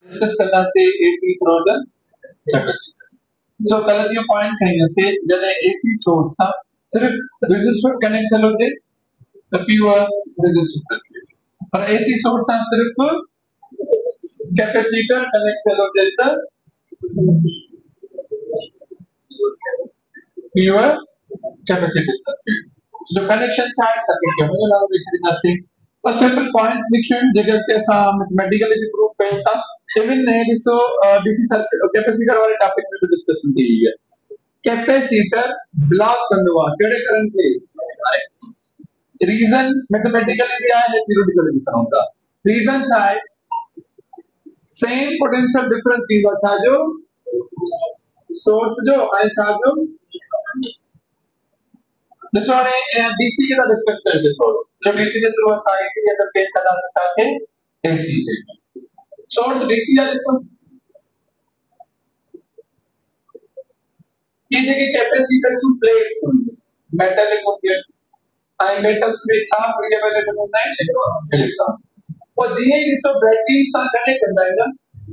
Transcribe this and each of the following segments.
Discuss करना से AC throttle capacitor जो कल जो पॉइंट कहीं से जने एसी सोर्स था सिर्फ रेजिस्टर कनेक्ट करो थे तो प्योर रेजिस्टर और एसी सोर्स था सिर्फ कैपेसिटर कनेक्ट करो थे तो प्योर कैपेसिटर जो कनेक्शन था सर्किट के मुझे लगा देखना से a simple point diction जगह के साथ मैथमेटिकली भी प्रूफ करता इवन ने जिसो डीसी सर्किट कैपेसिटर वाले टॉपिक में भी डिस्कशन की है कैपेसिटर ब्लॉक करवा केड़े करंट के रीजन मैथमेटिकली भी आया है थ्योरेटिकली भी होता रीजन था सेम पोटेंशियल डिफरेंस की था जो सोर्स जो ऐसा जो जैसे डीसी के साथ डिस्कस करते थे जब डीसी के थ्रू साइड या तो सेट कर सकता है एसी से सोर्स डीसी या तो ये देखिए कैपेसिटर की प्लेट मेटालिक होती है आई मेटल्स में था फ्री अवेलेबल होता है इलेक्ट्रॉन और दिए इसको बैटरी से कनेक्ट करना है ना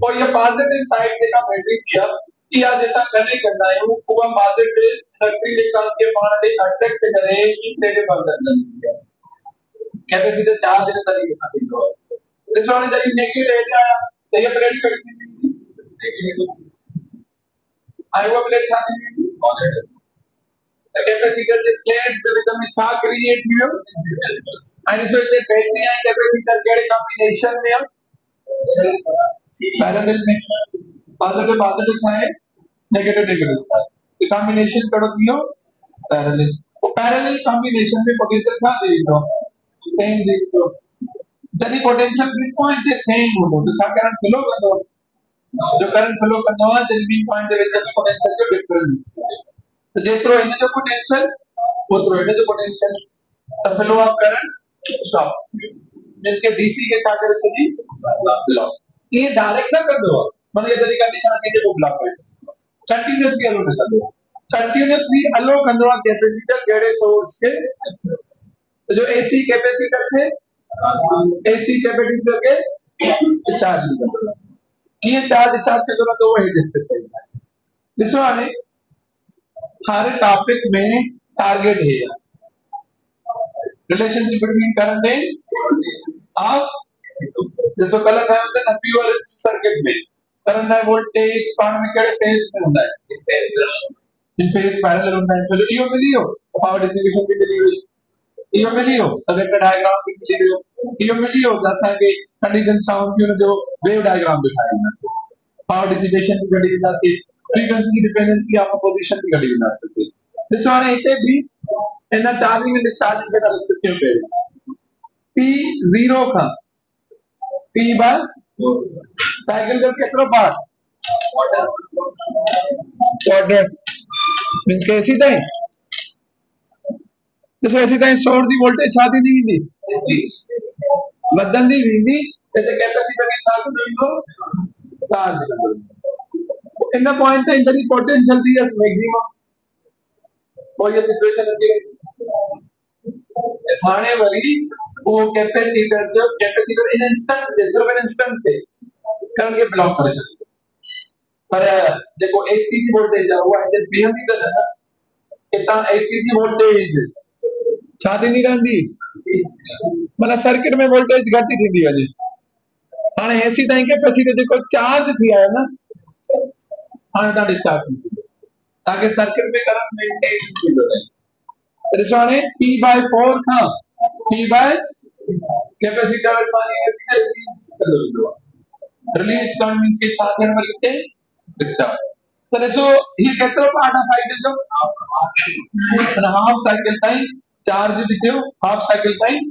और ये पॉजिटिव साइड देखा बैटरी किया कि आज ऐसा कनेक्ट करना है वो पूरा पॉजिटिव बैटरी इलेक्ट्रॉन के मारने अट्रैक्ट करे कि तेरे बंद कर दिया कैपेसिटर चार्ज के तरीके से दिखो इस वाले जब नेगेटिव एज आया तो ये प्लेट करती आई वो प्लेट था पॉजिटिव कैपेसिटर के प्लेट से एकदम इच्छा क्रिएट हुई and so the battery and capacitor get combination में पैरेलल में पॉजिटिव है नेगेटिव है तो कॉम्बिनेशन करो दियो पैरेलल तो पैरेलल कॉम्बिनेशन में पोटेंशियल क्या दे दो सेम दे दो यदि पोटेंशियल मिड पॉइंट के सेम हो तो क्या करंट फ्लो कर दो जो करंट फ्लो करना है तो मिड पॉइंट के बीच पोटेंशियल जो डिफरेंस तो जेत्रो इने जो पोटेंशियल उतरो इने जो पोटेंशियल तो फ्लो ऑफ करंट स्टॉप जिसके डीसी के साथ करते ब्लॉक ये डायरेक्ट ना कर दो मतलब ये तरीका निशान के को ब्लॉक कर कंटीन्यूअसली अलो कर दो कंटीन्यूअसली अलो कर दो कैपेसिटर केड़े सोर्स के तो जो एसी कैपेसिटर थे एसी कैपेसिटर के चार्ज कर दो ये चार्ज के जरूरत हो है डिस्कस करना है दिस वन हर टॉपिक में टारगेट है relationship between current and of जैसे कल है होता है प्योर सर्किट में करंट है वोल्टेज पावर में केड़े फेज में होता है इन फेज पैरेलल होता है चलो यो मिलियो पावर डिस्ट्रीब्यूशन की मिली हुई यो मिलियो अगर का डायग्राम भी मिली हुई यो मिलियो जैसा कि कंडीशन साउंड की जो वेव डायग्राम दिखाई है पावर डिस्ट्रीब्यूशन की घड़ी बना के फ्रीक्वेंसी की डिपेंडेंसी ऑफ पोजीशन की घड़ी बना सकते हैं दिस वन इसे भी इतना चार्जिंग में डिस्चार्जिंग के तरफ से क्यों पे P0 का P बार साइकिल का कितना बार क्वाड्रेंट मींस के ऐसी टाइम जैसे ऐसी टाइम सोर्स दी वोल्टेज छाती दी हुई बदल दी हुई जैसे कैपेसिटर के साथ जो charge in the point in the potential the is maximum और ये सिचुएशन है थाने वाली वो कैपेसिटर जो कैपेसिटर इन इंस्टेंट सिर्फ इन इंस्टेंट पे करंट के ब्लॉक कर सकते पर देखो एसी की वोल्टेज हुआ है जब बीएम की तरह ना इतना एसी की वोल्टेज छाती नहीं रहती मतलब सर्किट में वोल्टेज घटी थी अॼु हाणे एसी ताईं कैपेसिटर जेको चार्ज थी आहे न हाणे तव्हां डिस्चार्ज थी ताकि सर्किट में करंट मेंटेन थी रहे रिश्वाने P/4 था P/ कैपेसिटर पानी रिलीज करंट मींस के साथ में लिखते डिस्चार्ज तो देखो ये कितना पार्ट ऑफ साइकिल जो हाफ साइकिल टाइम चार्ज दिखो हाफ साइकिल टाइम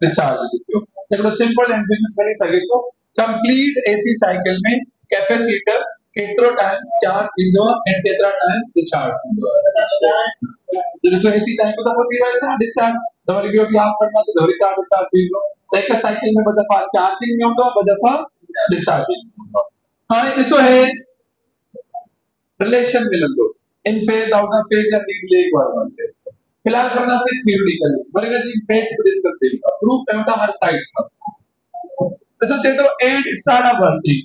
डिस्चार्ज दिखो देखो सिंपल एमसीक्यू करी सके तो कंप्लीट एसी साइकिल में कैपेसिटर कितनो टाइम चार्ज थींदो एंड केतिरा टाइम डिस्चार्ज थींदो जैसे एसी टाइम को तो भी रहता है डिस्चार्ज तो वरी भी आप करना तो वरी चार्ज थींदो एक साइकिल में बदफा चार्जिंग में होता बदफा डिस्चार्जिंग हां इसो है रिलेशन मिलंदो इन फेज आउट ऑफ फेज या डिले बार फिलहाल करना से थ्योरेटिकली वरी जी फेज डिस्कस करेगा प्रूफ करता हर साइड का तो ते तो and start of working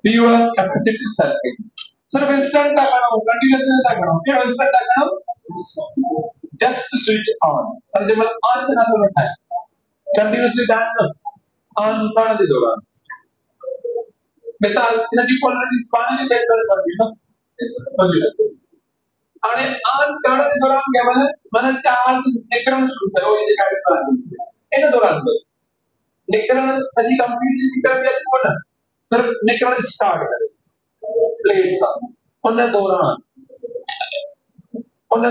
pure capacitive circuit. सिर्फ इंस्टेंट का करना हो, कंटिन्यूअस का करना हो, क्या इंस्टेंट का करना हो, just switch on. और जब ऑन करना तो रहता है, कंटिन्यूअसली डालना ऑन करना दे दोगा. मिसाल एनर्जी पोलैरिटी पानी सेट कर दिया ना, आणि ऑन करने के दौरान क्या बना, मैंने चार्ज निकलना शुरू किया, वो ये गाड़ी पर आ गई, इन्हें दौरान निकलना सही कंप्लीटली निकल गया तो ना, सिर्फ निकलना स्टार्ट करे, प्लेट का, उन्हें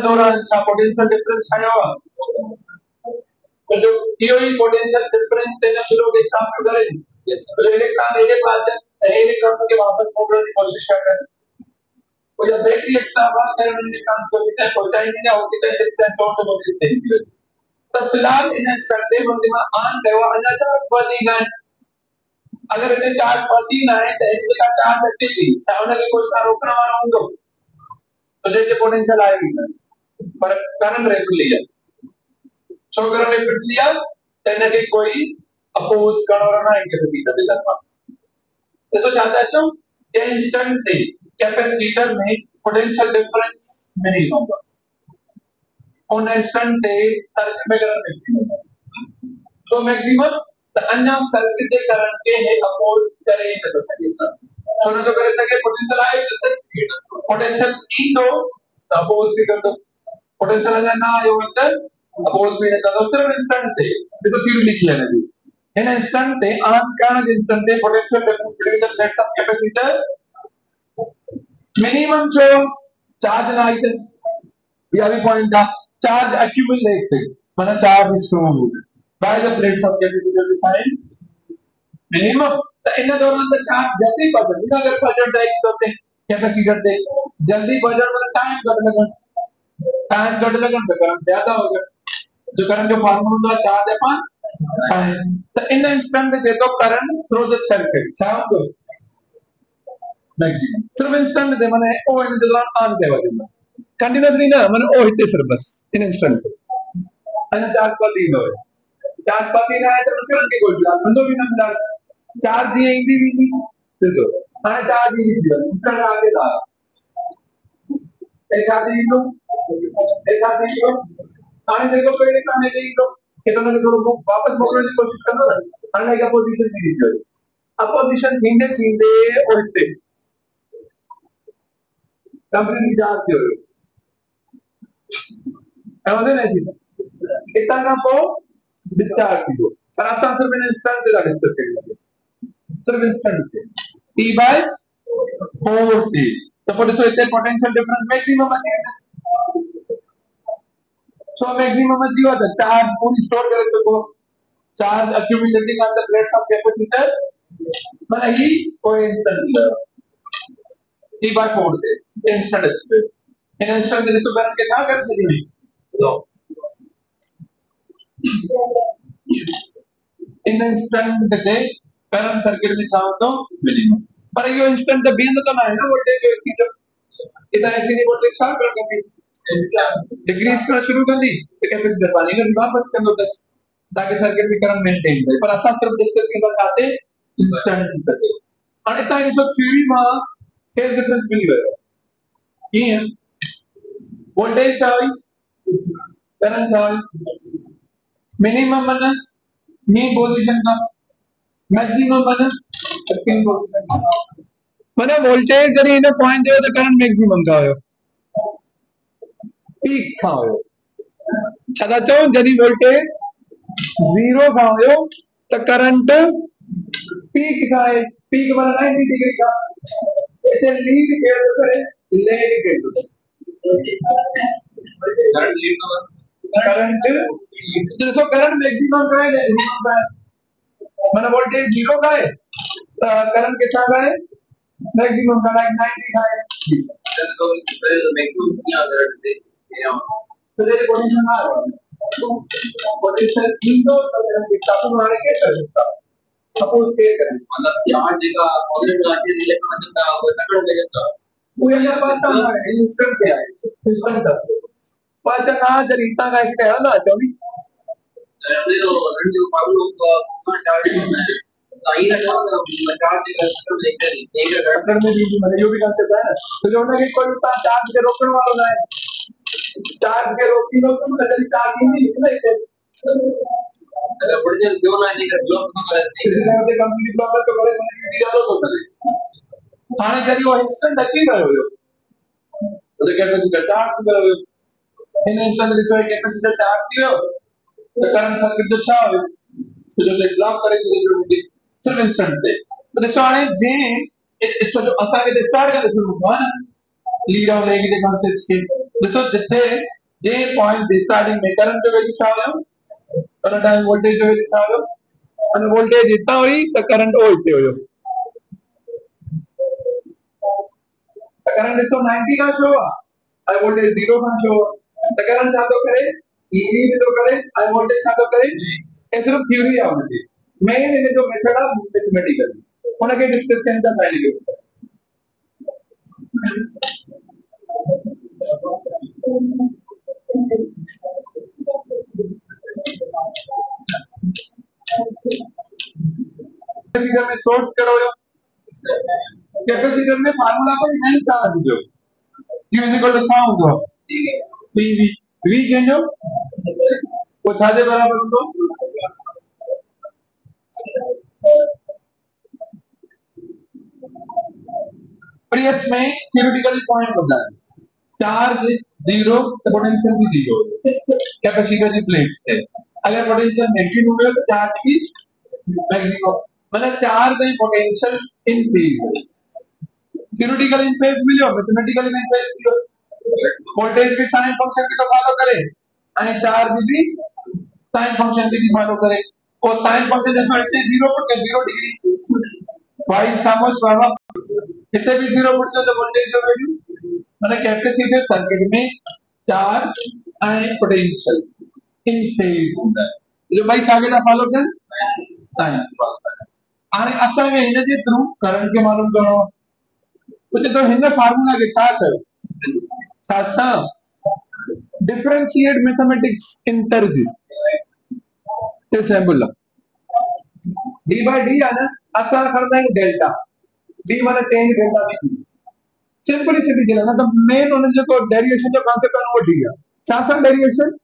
दौरान का पोटेंशियल डिफरेंस आया हुआ, तो जो ये पोटेंशियल डिफरेंस देना शुरू हो गया, काम करें, तो इलेक्ट्रॉन के वापस मोड़ने की कोशिश कर रहे हैं, वो जब बैटरी एक साथ बात करने के काम को कितना पहुंचाएंगे या होती है कितना शॉर्ट हो गई है, तो फिलहाल इन्हें करते बंदे में आन देवा अन्यथा बदी ना, अगर इन्हें चार्ज बदी ना है तो इनका चार्ज हटे थी, सामने के कोई का रोकना वाला होगा, तो जैसे पोटेंशियल आएगी ना, पर करंट रेट लिया, सो करंट रेट लिया, तो इन्हें के कोई अपोज करना ना इनके बीच में लगा, तो चाहता है तो ये इंस्टेंट थे, कैपेसिटर में पोटेंशियल डिफरेंस नहीं होगा, on instant थे सर्किट में करंट मैक्सिमम, तो मैक्सिमम तो अन्य सर्किट के करंट के है अपोज करें तो सही था, तो ना तो करे सके पोटेंशियल आए तो पोटेंशियल इन दो अपोज भी कर दो, पोटेंशियल अगर ना आए हो तो अपोज भी कर दो, सिर्फ इंस्टेंट थे, ये तो क्यों लिखी है ना जी, इन इंस्टेंट थे ऑन करंट इंस्टेंट थे potential difference between the plates of capacitor minimum जो चार्ज ना आई थे, ये अभी पॉइंट था, चार्ज accumulate थे, मतलब चार्ज स्टोर हो गए, by the plates of capacitor design minimum, तो इन दोनों का चार्ज जल्दी बदल, इधर अगर पॉजिटिव डाइस होते कैपेसिटर थे, जल्दी बदल मतलब टाइम घट लगा तो करंट ज्यादा हो गया, जो करंट जो फार्मूला चार्ज अपन टाइम, तो इन इंस्टेंट दे दो करंट थ्रू द सर्किट, क्या होगा मैक्सिमम, सिर्फ इंस्टेंट दे माने ओ इन द दौरान ऑन देवा देना, कंटिन्यूअसली ना माने ओ हिट सिर्फ बस इन इंस्टेंट अन चार्ज पर तीन हो, चार्ज पर तीन आए तो करंट के कोई बिना बंदो भी ना मिला, चार्ज दिए इंदी भी नहीं, देखो आए चार्ज ही नहीं दिया, कर आगे था, एक आदमी लो आने देखो कोई काम नहीं लो, कितना लोग वापस मोड़ने की कोशिश कर रहे हैं, अनलाइक अपोजिशन नहीं दी, अपोजिशन धीरे और इतने कंप्लीटली चार्ज हो, ऐसे नहीं इतना का को डिस्चार्ज की दो, पर आसान से मैंने इंस्टेंट दे डिस्चार्ज कर दिया, सिर्फ इंस्टेंट थे, T by 4T, तो for this इतने पोटेंशियल डिफरेंस मैक्सिमम है, so मैक्सिमम है जीरो था, चार्ज पूरी स्टोर करे तो charge accumulating on the plates of capacitor, मतलब ही कोई इंस्टेंट T by 4 थे, इंस्टेंट है, इन इंस्टेंट जैसे करंट के क्या करते हैं, तो इन इंस्टेंट थे करंट सर्किट में चाहो तो मिनिमम, पर ये इंस्टेंट बेंद तो ना है ना वोल्टेज कैपेसिटर, इधर ऐसे नहीं वोल्टेज क्या कर देंगे, डिक्रीज करना शुरू कर दी तो कैपेसिटर पानी का वापस कर दो 10, ताकि सर्किट में करंट मेंटेन रहे, पर ऐसा सिर्फ डिस्कस के बाद आते इंस्टेंट करते, और इतना ये सब थ्योरी में फेज डिफरेंस मिल गया, ये है वोल्टेज चाहिए करंट चाहिए, मिनिमम बना मीन पोजीशन का, मैक्सिमम बना सेकंड पोजीशन का, माने वोल्टेज जरी इने पॉइंट दे तो करंट मैक्सिमम का हो, पीक का हो, छदा तो जरी वोल्टेज जीरो का हो तो करंट पीक का है, पीक बना 90 डिग्री का, इसे लीड के तो करे लेग के तो करंट तो करंट मैक्सिमम का है, मिनिमम का है, माने वोल्टेज जीरो का है, करंट कितना का है, मैक्सिमम का 90 का है, तो मैक्सिमम क्या करंट है, तो ये पोजीशन आ रहा है, पोटेंशियल इन दो करंट के साथ बनाने के सकता, सपोज से करें मतलब चार्ज का पॉजिटिव आके इलेक्ट्रॉन का कंट्रोल करेगा, वो ये पता है इंस्टेंट क्या है, इंस्टेंट का पता ना जरीता का इसका है ना चौबी, अरे तो रंजू बाबू को चार्ज करना है, में भी मैंने जो भी कंसेप्ट है तो जो ना कि कोई चार्ज के रोकने वाला है चार्ज के रोकने वाला तो मतलब चार्ज ही नहीं है अगर बड़े जो ना नहीं कर ब्लॉक तो करते हैं इधर के कंपनी ब्लॉक तो बड़े बड़े डालो तो करे थाने करी वो इंस्टेंट अच्छी रहे हो तो कैपेसिटर चार्ज करो इन इंस्टेंट रिक्वायर कैपेसिटर चार्ज कियो तो करंट सर्किट जो छा हो तो जो ब्लॉक करे जो सिर्फ इंस्टेंट थे तो दिसवाने जे इसको जो असा के स्टार्ट कर शुरू हुआ ना लीड ऑफ लेगी के कॉन्सेप्ट से दिसो जिथे जे पॉइंट स्टार्टिंग में करंट जो वैल्यू छा हो करंट टाइम वोल्टेज जो वैल्यू छा हो અને વોલ્ટેજ ઇतना हुई तो करंट ओ इतने होयो तो करंट 190 का शो आई वोल्टेज 0 का शो तो करंट चालू करे ईवी तो करे आई वोल्टेज चालू करे ये सिर्फ थ्योरी है उनकी मेन इन्हें जो मेथड है मैथमेटिकल उनके डिस्कशन का पहले के कैपेसिटर में सोर्स करो कैपेसिटर में फार्मूला पर नहीं था जो Q साउंड हो CV V चेंज हो वो छाजे बराबर हो पर इसमें थ्योरेटिकल पॉइंट होता है चार्ज 0 तो पोटेंशियल भी 0 कैपेसिटर की प्लेट है अगर पोटेंशियल नेगेटिव हो तो चार्ज की मैक्सिमम मतलब charge and potential in phase theoretical in phase मिलो मैथमेटिकल इन फेज मिलो वोल्टेज भी साइन फंक्शन की तो फॉलो करे और चार्ज भी साइन फंक्शन की फॉलो करे और साइन फंक्शन जैसे इतने 0 पर 0 डिग्री y समझ बाबा कितने भी 0 पर तो वोल्टेज जो वैल्यू माने कैपेसिटर सर्किट में charge and potential in phase होता है जो भाई आगे का फॉलो कर साइन आणि असा में हिन जे थ्रू करंट के मालूम करो कुछ तो हिन फार्मूला के साथ है साथ डिफरेंशिएट मैथमेटिक्स इन टर्ज इस है बोला d by d है ना असा करना है डेल्टा d माने tan डेल्टा भी सिंपलिसिटी के लिए ना तो मेन होने जो डेरिवेशन जो कांसेप्ट है वो दिया शासन डेरिवेशन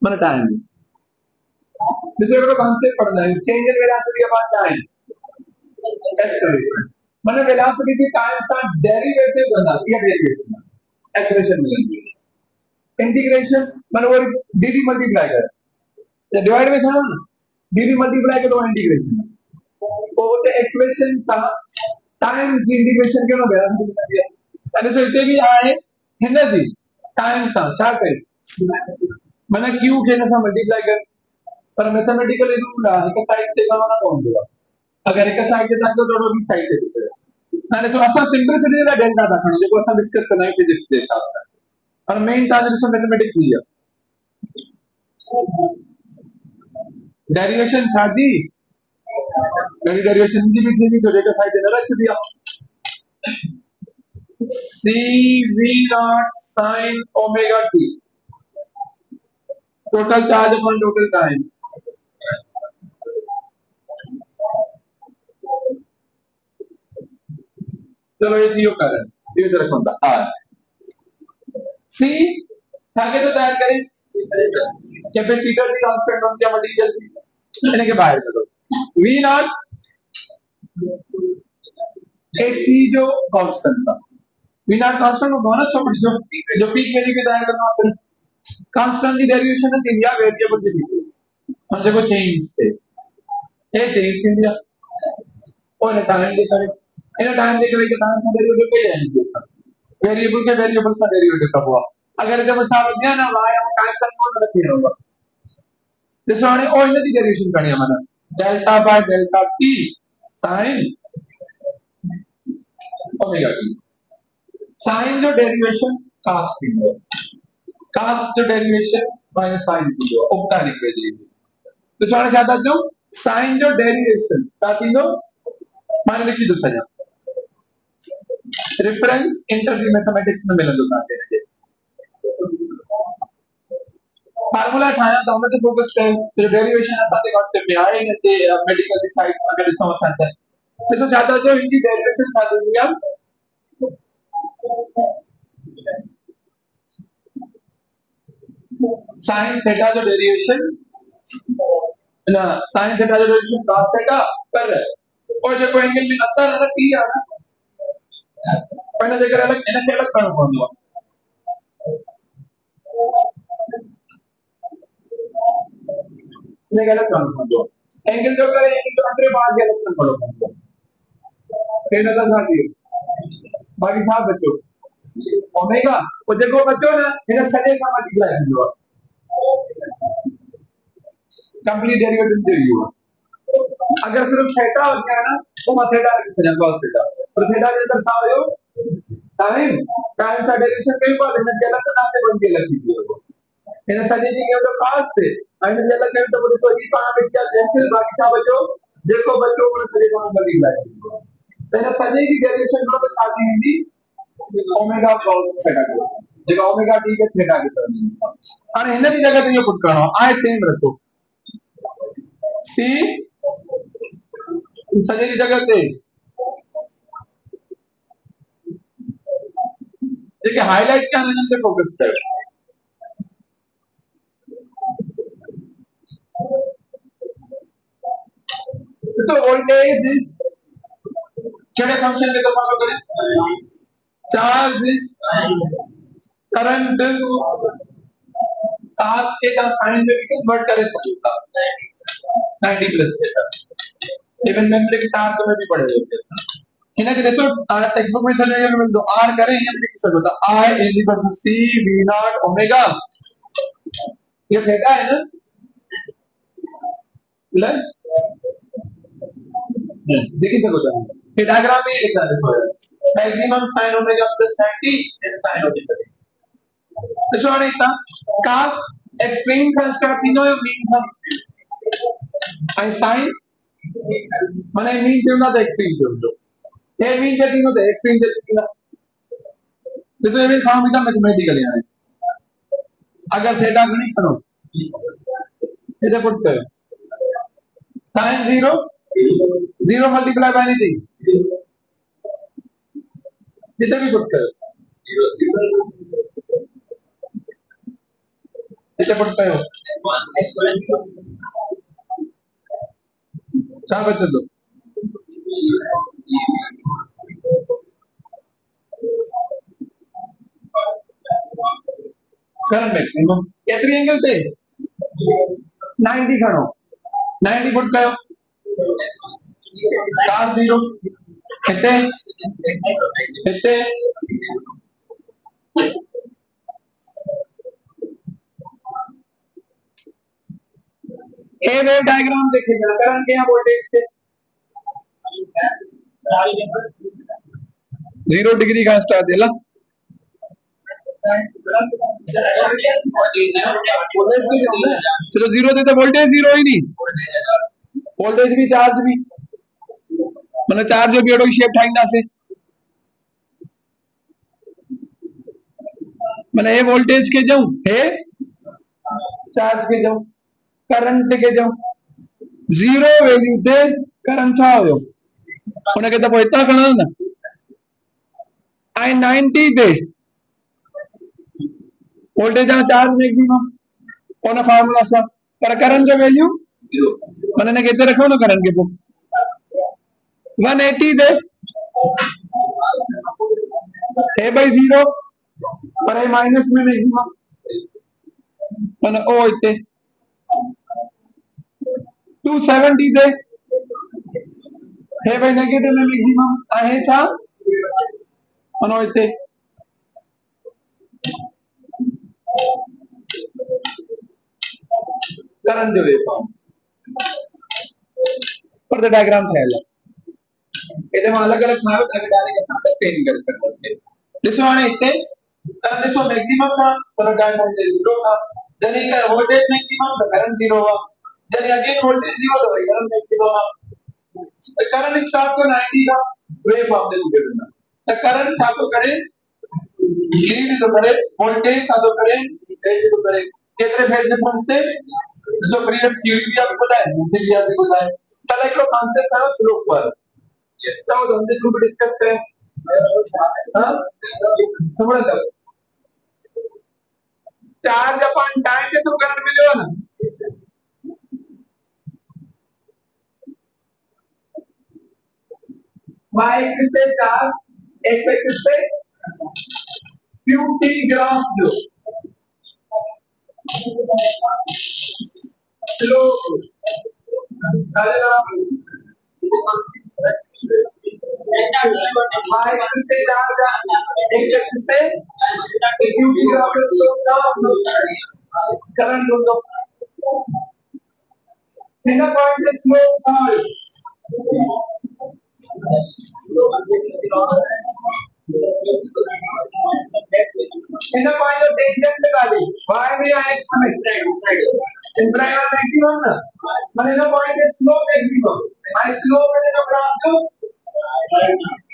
माने टाइम दूसरे को कांसेप्ट पढ़ना है चेंज इन वेलोसिटी के बाद टाइम एक्सेलरेशन माने वेलोसिटी की टाइम सा डेरिवेटिव बना दिया डेरिवेशन एक्सेलरेशन मिलेगी इंटीग्रेशन माने वो dd मल्टीप्लाई कर या डिवाइड में था ना dd मल्टीप्लाई कर तो इंटीग्रेशन वो होते एक्सप्रेशन था टाइम की इंटीग्रेशन के ना वेलोसिटी बना दिया यानी सो इतने भी आए हिंदा जी टाइम सा क्या करे माने q के ना मल्टीप्लाई कर पर मैथमेटिकल रूल है एक साइड से करना कौन होगा अगर एक साइड से तो दोनों भी साइड से यानी सो असा सिंपलिसिटी का डेल्टा था जो को असा डिस्कस करना है फिजिक्स के हिसाब से और मेन ट्रांसलेशन मैथमेटिक्स ही है डेरिवेशन शादी मेरी डेरिवेशन की भी थी जो डेटा साइड इधर रख दिया c v naught sin omega t total charge upon total time चलो ये दियो करंट ये तरह होता r c आगे तो तैयार करें कैपेसिटर की कांस्टेंट होती है मटेरियल की इन्हें के बाहर करो v naught ac जो कांस्टेंट था v naught कांस्टेंट को दोनों सब जो पीक वैल्यू के तैयार करना है कांस्टेंट की डेरिवेशन है इंडिया वेरिएबल की थी हम देखो चेंज थे ये चेंज इंडिया और टाइम दे करे इन टाइम दे करे टाइम का डेरिवेटिव कोई है वेरिएबल के वेरिएबल का डेरिवेटिव कब हुआ अगर जब साल दिया ना y हम टाइम का नोट रखे होगा जैसे हमने और इनकी डेरिवेशन करनी है माना delta by delta t sin omega t sin जो डेरिवेशन cos t है cos जो डेरिवेशन माइनस sin t है उपटा लिख दीजिए तो सारे ज्यादा जो sin जो डेरिवेशन ताकि जो मान लीजिए दूसरा जा रेफरेंस इंटर मैथमेटिक्स में मिलन होता है फार्मूला ठाया तो हमने फोकस है तो डेरिवेशन साथे करते पे आए ने ते मेडिकल साइड अगर इसका होता है तो ज्यादा जो इनकी डेरिवेशन साथे दिया sin थीटा जो डेरिवेशन ना sin थीटा जो डेरिवेशन cos थीटा कर और जो एंगल में अंतर है t आ ना पहले जगह अलग एना के अलग करना पड़ेगा ने अलग करना पड़ेगा एंगल जो करे एंगल तो अंदर बाहर के अलग करना पड़ेगा फिर नजर ना दिए बाकी साहब बच्चों ओमेगा वो देखो बच्चों ना मेरा सजे का मल्टीप्लाई कर लो कंप्लीट डेरिवेटिव दे दियो अगर सिर्फ थीटा हो गया ना तो थीटा लिख देना cos थीटा और थीटा के अंदर सारे हो टाइम टाइम सा डेरिवेशन कई बार है कि अलग तरह से बन के लग दीजिए वो मैंने सजे जी के तो cos से माइनस अलग कर तो बोले तो ये कहां पे क्या कैंसिल बाकी का बच्चों देखो बच्चों को सजे का मल्टीप्लाई मैंने सजे की डेरिवेशन को तो साथी हिंदी ओमेगा cos थीटा जगह ओमेगा t के थीटा की तरह और इन्हें की जगह तो ये पुट करना आए सेम रखो सी सजे की जगह पे देखिए हाईलाइट क्या रहने पे फोकस कर तो वोल्टेज केड़े फंक्शन के तो फॉलो करें चार्ज करंट cos के का साइन में भी कन्वर्ट करे सकता 90 प्लस थीटा इवन मेमोरी के चार्ज में भी पड़ेगा इन्हें के देखो टेक्स्ट बुक में चले गए तो r करें ये लिख सकते हो I is equal to c v naught omega ये थीटा है ना प्लस देखिए तो बताओ ये डायग्राम में लिखा देखो maximum sin omega plus 90 and sin omega तो सो इतना cos एक्सट्रीम कंस्ट्रक्टिनो मीन था आई sin माने मीन क्यों ना एक्सट्रीम क्यों ये मीन के तीनों थे एक्सट्रीम के तीनों देखो ये काम इतना मैथमेटिकल है अगर थीटा गणित करो इधर पुट करो sin 0 0 मल्टीप्लाई बाय एनीथिंग इधर भी पुट करो इधर पुट करो क्या बच्चे दो करंट मैक्सिमम कितने एंगल थे 90 खड़ो 90 फुट कयो cos 0 कितने कितने ए वेव डायग्राम देखिएगा करंट के यहाँ वोल्टेज से 0 डिग्री का स्टार देला चलो 0 देते वोल्टेज 0 ही नहीं वोल्टेज भी चार्ज भी मतलब चार्ज जो बेड़ो शेप ठाइंदा से मैंने ये वोल्टेज के जाऊं है चार्ज के जाऊं करंट के जाऊं 0 वैल्यू ते करंट छा होयो उन्हें कहता पोइ इतना खणो ना आई 90 ते वोल्टेज आ चार्ज मैक्सिमम ओना फार्मूला सा पर करंट जो वैल्यू मैंने ने कहते रखो ना करंट के बुक 180 दे a by 0 पर a माइनस में मैक्सिमम मैंने ओ इतने 270 दे a by नेगेटिव में मैक्सिमम आहे छा मैंने इतने करंट जो वेवफॉर्म पर द डायग्राम ठाहेला इधर में अलग अलग मायो तक डायरेक्ट अपना स्कैन कर सकते हैं दिसो आने इतने करंट दिसो मैक्सिमम का पर डायग्राम 0 का जने का वोल्टेज मैक्सिमम तो करंट 0 हुआ जने अगेन वोल्टेज 0 तो करंट मैक्सिमम हुआ करंट स्टार्ट को 90 का वेवफॉर्म दे दूंगा ना तो करंट क्या तो करे लीड तो करे वोल्टेज सा तो करे एज तो करे केतरे फेज डिफरेंस से जो प्रीवियस क्यूरी भी आपको पता है, मुझे भी आपको पता है। कल एक कांसेप्ट था स्लोप पर, इसका वो हमने ग्रुप डिस्कस करें। हां थोड़ा सा चार्ज अपॉन टाइम के थ्रू करंट मिलेगा ना, y एक्सिस पे चार्ज, x एक्सिस पे qt ग्राम फ्लो, स्लो y एक्सिस पे चार्ज, x एक्सिस पे qt ग्राम फ्लो करंट दो बिना पॉइंट से slow charge in the point of tension पे डाली y में आए समय इंफ्रारेड मैक्सिमम ना मैंने ना पॉइंट है स्लो मैक्सिमम आई स्लो मैंने ना ग्राफ जो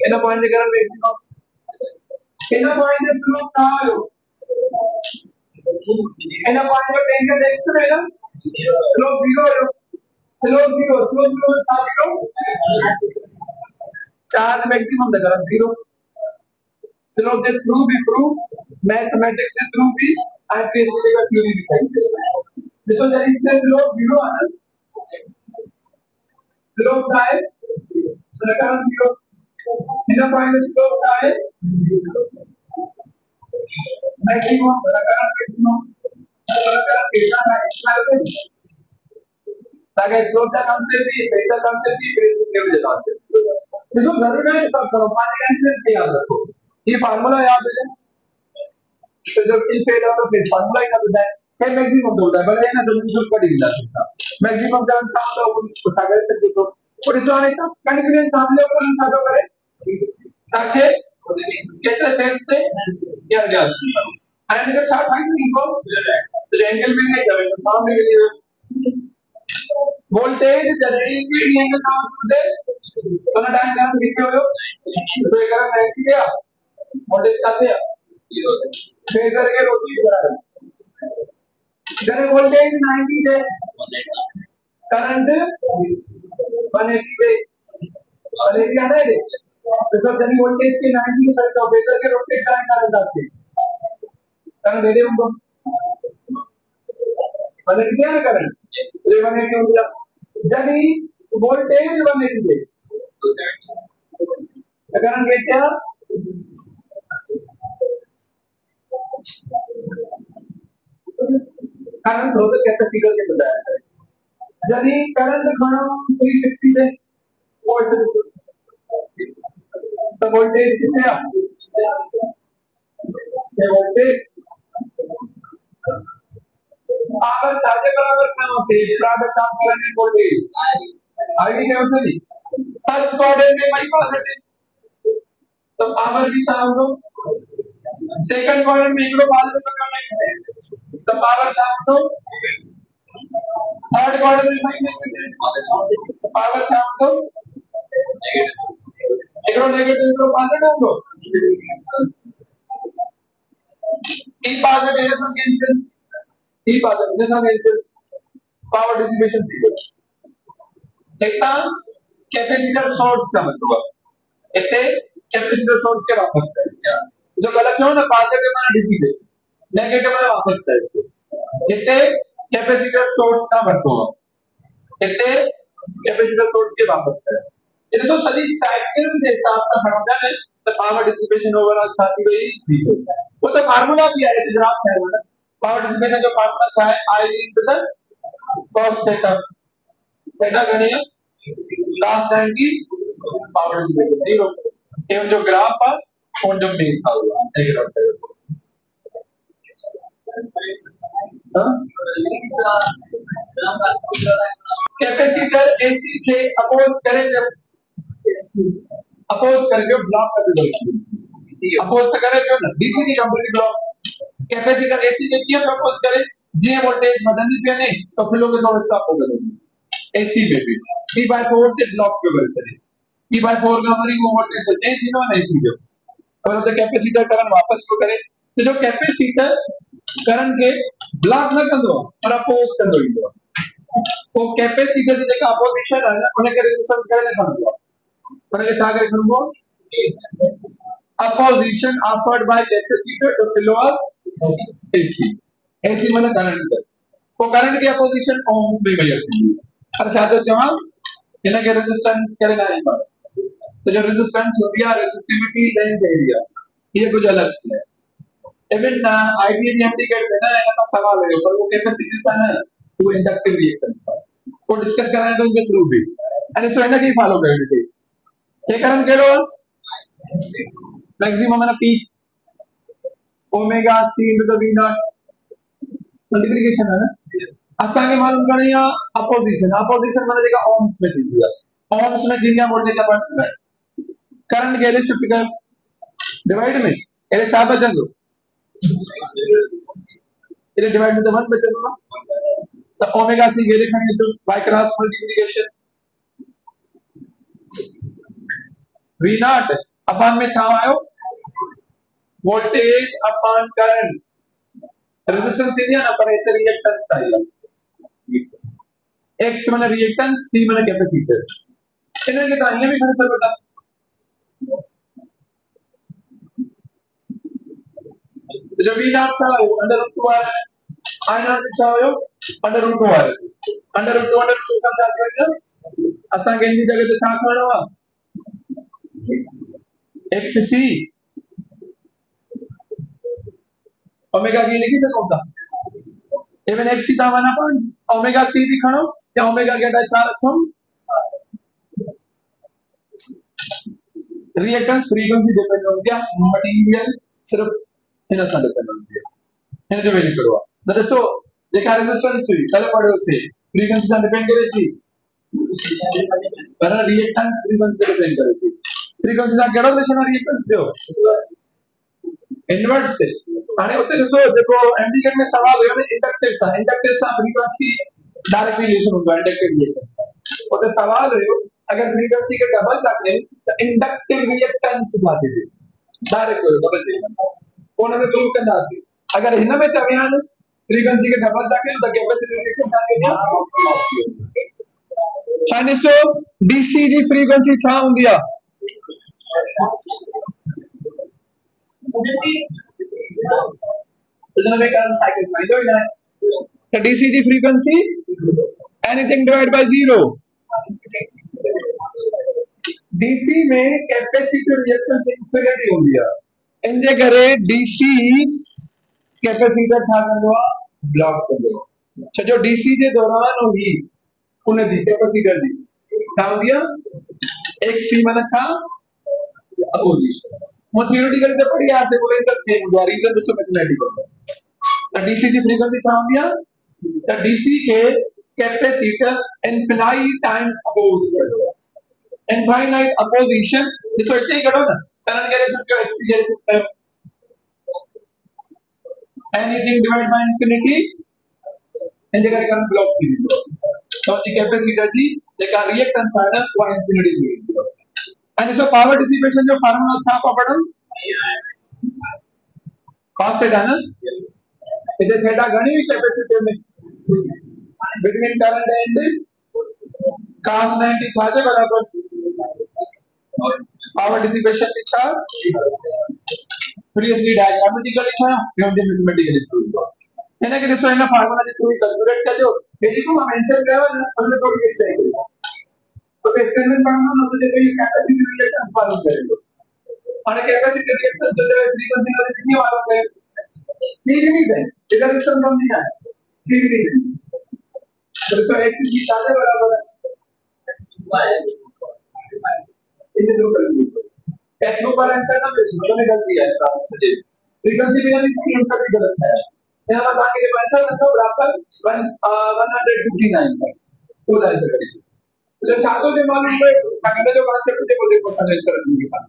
इन पॉइंट करंट मैक्सिमम इन पॉइंट है स्लो चार्ज इन पॉइंट ऑफ टेंशन x में ना slow zero charge maximum the current zero चलो के थ्रू भी प्रूव मैथमेटिक्स से थ्रू भी आईपीएससी का थ्योरी दिखाई दे देखो जब इससे स्लोप जीरो आना स्लोप का है करंट जीरो बिना पॉइंट स्लोप का है मैक्सिमम करंट मैक्सिमम सागे स्लोप का कांसेप्ट भी बेटा कांसेप्ट भी बेसिक लेवल का कांसेप्ट इसको जरूर है सब करो पानी का से याद रखो ये फार्मूला याद है तो जब टी फेल हो तो फिर फार्मूला ही होता है है मैक्सिमम होता है बड़ा है ना जल्दी शुरू कर दिया सकता मैक्सिमम करंट का तो उसको सागर से पूछो और इस वाले का कॉन्फिडेंस सामने ऊपर साधो करे ताकि कैसे सेंस से क्या जा एंड जब चार्ट फाइंड नहीं हो तो एंगल में नहीं जाएगा सामने के लिए वोल्टेज जनरेटिंग की एंगल का होते तो ना टाइम का लिखे हो तो एक अगर मैं किया वोल्टेज का दिया फेजर के रोटी करा जब वोल्टेज 90 है करंट 180 पे 180 आ रहा है तो जब वोल्टेज के 90 है तो फेजर के रोटी करंट आते करंट दे दे उनको 180 है करंट 180 हो गया जब वोल्टेज 180 है करंट क्या करंट होता कैपेसिटर के बताया है यदि करंट घना 360 है वोल्ट तो वोल्टेज कितना है वोल्टेज पावर चार्ज बराबर कहां से product of current end voltage ID क्या होता है फर्स्ट क्वाड्रेंट में हमारी पावर है तो पावर भी था हम लोग सेकंड क्वाड्रेंट में एक पावर करना है तो पावर था हम लोग थर्ड क्वाड्रेंट में पावर था हम लोग नेगेटिव पावर हम लोग ई पावर है कैंसिल ई पावर है कैंसिल पावर डिसिपेशन थीटा देखता कैपेसिटर सोर्स का मतलब ऐसे कैपेसिटर सोर्स के वापस है जो गलत हो ना पॉजिटिव में डीसी नेगेटिव में वापस है ऐसे कैपेसिटर सोर्स का मतलब ऐसे कैपेसिटर सोर्स के वापस है ये तो सभी साइकिल के हिसाब से समझा है तो पावर डिसिपेशन ओवरऑल साथी वही चीज है वो तो फार्मूला भी है ग्राफ है ना पावर डिसिपेशन जो फार्मूला है आई into the cos theta theta गणित लास्ट टाइम की पावर डिसिपेशन जीरो एवं जो ग्राफ पर और जो मेन था कैपेसिटर एसी से अपोज करें जब अपोज करके ब्लॉक कर देगा अपोज तो करे जो डीसी की कंपनी ब्लॉक कैपेसिटर एसी से किया अपोज करे जे वोल्टेज बदलने पे नहीं तो फिर लोग नॉन स्टॉप हो गए एसी में भी P/4 से ब्लॉक पे करते हैं P/4 का हमारी वो वोल्टेज चेंज ही ना नहीं थी जब और तो कैपेसिटर करंट वापस को करे तो जो कैपेसिटर करंट के ब्लॉक न कंदो पर अपोज कंदो ईंदो वो कैपेसिटर जी जेका अपोजिशन है उन के रेजिस्टेंस करे न कंदो उन के छा करे कंदो opposition offered by capacitor to fill up AC AC माने करंट वो करंट की अपोजिशन ओम्स में मेजर थी पर साथो जवाब इन के रेजिस्टेंस करे ना ईंदो तो जो रेजिस्टेंस हो गया रेजिस्टिविटी लेंथ एरिया ये कुछ अलग है इवन आईडीएम इंडिकेटर है ना ऐसा सवाल है पर वो कैपेसिटी का है वो इंडक्टिव रिएक्टेंस है वो डिस्कस करना है तो उनके थ्रू भी एंड इसको इतना की फॉलो करनी चाहिए ये कारण केड़ो मैक्सिमम है ना peak omega C into the V naught multiplication है ना असा के मालूम करनी है अपोजिशन माने देखा ओम्स में थी दिया ओम्स में दिया वोल्टेज का बढ़ता है करंट के लिए शिफ्ट कर डिवाइड में ये क्या बचन दो इधर डिवाइड में 1 बचन दो तो ओमेगा सी गेले खाने तो by cross multiplication V naught upon में छा आयो वोल्टेज अपॉन करंट रेजिस्टेंस दिया ना पर इधर रिएक्टेंस आया x माने रिएक्टेंस c माने कैपेसिटर इन्हें के तो ये भी खर्च बता जब वी नॉट था अंडर रूट 2 है आई नॉट था हो अंडर रूट 2 है अंडर रूट 2 समझा दिया असा के इन जगह पे छा करणो xc ओमेगा की लिखी तो होता इवन xc था माना पर ओमेगा c भी खणो या ओमेगा के छा रखो रिएक्टेंस फ्रीक्वेंसी डिपेंड हो गया मटेरियल सिर्फ इन सा डिपेंड हो गया इन जो वैल्यू करवा दोस्तों देखा रेजिस्टेंस हुई चलो पढ़ो से फ्रीक्वेंसी से डिपेंड करे थी पर रिएक्टेंस फ्रीक्वेंसी से डिपेंड करे थी फ्रीक्वेंसी का केड़ो रिलेशन है रिएक्टेंस से इनवर्ट से आने उते देखो देखो इंडिकेटर में सवाल हुयो ने इंडक्टिव सा फ्रीक्वेंसी डायरेक्ट रिलेशन होगा इंडक्टिव रिएक्टेंस उते सवाल हुयो अगर फ्रीक्वेंसी के डबल जाते तो इंडक्टिव रिएक्टेंस जाते थे डायरेक्ट डबल जाते कोने में प्रूव करना है अगर इनमें में चवियान फ्रीक्वेंसी के डबल जाके तो कैपेसिटी रिएक्टेंस जाके क्या हां सो डीसी जी फ्रीक्वेंसी छा हुंदिया इसमें में करंट साइकिल फाइंड होना है डीसी जी frequency anything divide by 0 DC में कैपेसिटर रिएक्टेंस इन्फिनिटी होंदी है इन जे करे डीसी कैपेसिटर छा कंदो ब्लॉक कंदो छ जो डीसी जे दौरान हुई उन दी कैपेसिटर दी छा होंदी एक सी माने छा अपोजिशन वो थियोरेटिकल से पढ़ी आते बोले तो थे रीजन तो मैथमेटिकल तो डीसी की फ्रीक्वेंसी छा होंदी तो डीसी के capacitor infinite times oppose infinite opposition जिसको इतने ही करो ना करंट के रेशो को accelerate anything divide by infinity इन जगह करंट ब्लॉक की तो ये कैपेसिटर जी जेका रिएक्टेंस है ना वो इंफिनिटी की एंड इसको पावर डिसिपेशन जो फार्मूला था आपको पढ़ो cos थीटा ना इधर थीटा घणी कैपेसिटर में बिटवीन करंट एंड cos 90 था से बराबर पावर डिसिपेशन लिखा प्रीवियसली डायग्रामेटिकली लिखा है मैथमेटिकली लिखा है कि दोस्तों इन फार्मूला जो थोड़ी कैलकुलेट कर दो यदि को हम एंटर लेवल हमने थोड़ी किस तरह तो एक्सपेरिमेंट करना ना तो देखो ये कैपेसिटी रिलेशन मालूम कर लो और कैपेसिटी रिलेशन जो है फ्रीक्वेंसी का कितनी मालूम है सीधी है इधर रिलेशन कम नहीं है सीधी है तो एक चीज आगे बराबर है इसे दो कर लो टेक्नो पर आंसर ना दोनों गलती है फ्रीक्वेंसी भी नहीं उनका भी गलत है यहां बता के आंसर तो बराबर 159 तो आंसर करेंगे तो छात्रों के मालूम है अगर जो कॉन्सेप्ट को देखो सारे आंसर लिखा